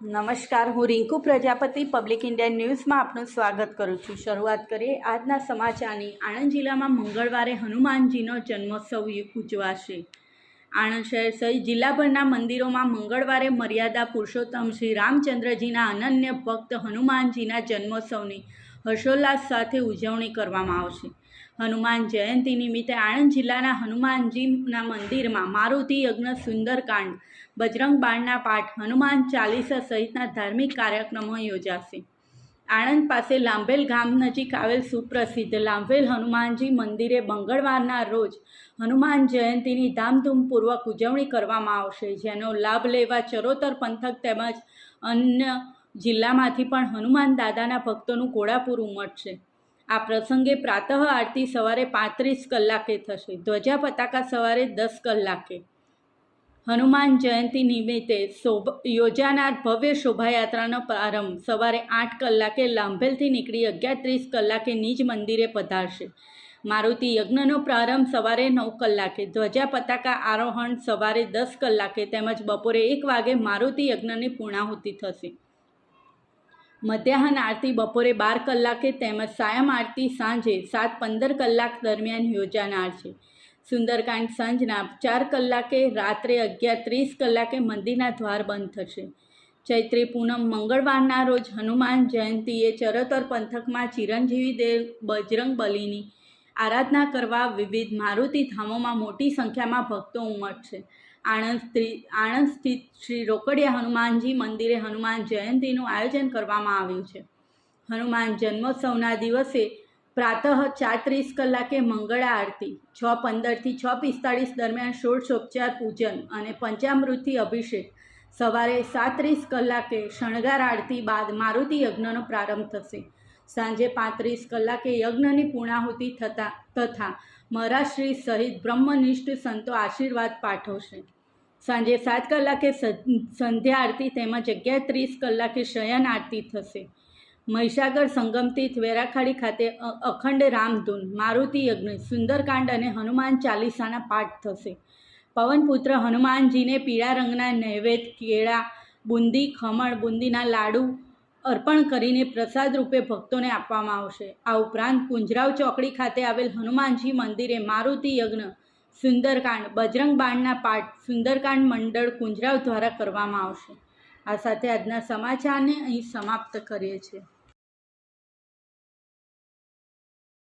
નમસ્કાર, હું Rinku Prajapati public India ન્યૂઝમાં આપનું સ્વાગત કરું છું। શરૂઆત કરીએ આજના સમાચારની। આણંદ જિલ્લામાં મંગળવારે હનુમાનજીનો જન્મોત્સવ ઉજવાશે। આણંદ શહેર સહિત જિલ્લાભરના મંદિરોમાં મંગળવારે મર્યાદા પુરુષોત્તમ શ્રી રામચંદ્રજીના અનન્ય ભક્ત હનુમાનજીના જન્મોત્સવની હર્ષોલ્લાસ સાથે ઉજવણી કરવામાં આવશે। હનુમાન જયંતિ નિમિત્તે આણંદ જિલ્લાના હનુમાનજીના મંદિરમાં મારુતિ યજ્ઞ, સુંદરકાંડ, બજરંગ બાણના પાઠ, હનુમાન ચાલીસા સહિતના ધાર્મિક કાર્યક્રમો યોજાશે। આણંદ પાસે લાંભેલ ગામ નજીક આવેલ સુપ્રસિદ્ધ લાંભેલ હનુમાનજી મંદિરે મંગળવારના રોજ હનુમાન જયંતિની ધામધૂમપૂર્વક ઉજવણી કરવામાં આવશે, જેનો લાભ લેવા ચરોતર પંથક તેમજ અન્ય જિલ્લામાંથી પણ હનુમાન દાદાના ભક્તોનું ઘોડાપૂર ઉમટશે। આ પ્રસંગે પ્રાતઃ આરતી સવારે 35 કલાકે થશે। ધ્વજા પતાકા સવારે 10 કલાકે। હનુમાન જયંતિ નિમિત્તે યોજાનાર ભવ્ય શોભાયાત્રાનો પ્રારંભ સવારે 8 કલાકે લાંભેલથી નીકળી 11:30 કલાકે નિજ મંદિરે પધારશે। મારુતિ યજ્ઞનો પ્રારંભ સવારે 9 કલાકે, ધ્વજા પતાકા આરોહણ સવારે 10 કલાકે તેમજ બપોરે 1 વાગે મારુતિ યજ્ઞની પૂર્ણાહુતિ થશે। મધ્યાહન આરતી બપોરે 12 કલાકે તેમજ સાયમ આરતી સાંજે 7:15 કલાક દરમિયાન યોજાનાર છે। સુંદરકાંડ સાંજના 4 કલાકે, રાત્રે 11:30 કલાકે મંદિરના દ્વાર બંધ થશે। ચૈત્રી પૂનમ મંગળવારના રોજ હનુમાન જયંતિએ ચરોતર પંથકમાં ચિરંજીવી દેવ બજરંગ બલીની આરાધના કરવા વિવિધ મારુતિ ધામોમાં મોટી સંખ્યામાં ભક્તો ઉમટશે। આણંદ સ્થિત શ્રી રોકડિયા હનુમાનજી મંદિરે હનુમાન જયંતિનું આયોજન કરવામાં આવ્યું છે। હનુમાન જન્મોત્સવના દિવસે પ્રાતઃ 4:30 કલાકે મંગળા આરતી, 6:15 થી 6:45 દરમિયાન ષોડશોપચાર પૂજન અને પંચામૃતથી અભિષેક, સવારે 7:30 કલાકે શણગાર આરતી બાદ મારુતિ યજ્ઞનો પ્રારંભ થશે। સાંજે 35 કલાકે યજ્ઞની પૂર્ણાહુતિ તથા મહારાજશ્રી સહિત બ્રહ્મનિષ્ઠ સંતો આશીર્વાદ પાઠવશે। સાંજે 7 કલાકે સંધ્યા આરતી તેમજ 11:30 કલાકે શયન આરતી થશે। મહીસાગર સંગમતીર્થ વેરાખાડી ખાતે અખંડ રામધૂન, મારુતિ યજ્ઞ, સુંદરકાંડ અને હનુમાન ચાલીસાના પાઠ થશે। પવનપુત્ર હનુમાનજીને પીળા રંગના નૈવેદ્ય, કેળા, બુંદી, ખમણ, બુંદીના લાડુ અર્પણ કરીને પ્રસાદ રૂપે ભક્તોને આપવામાં આવશે। આ ઉપરાંત કુંજરાવ ચોકડી ખાતે આવેલ હનુમાનજી મંદિરે મારુતિ યજ્ઞ, સુંદરકાંડ, બજરંગ બાણના પાઠ, સુંદરકાંડ મંડળ કુંજરાવ દ્વારા કરવામાં આવશે। આ સાથે આજના સમાચારને અહીં સમાપ્ત કરીએ છીએ।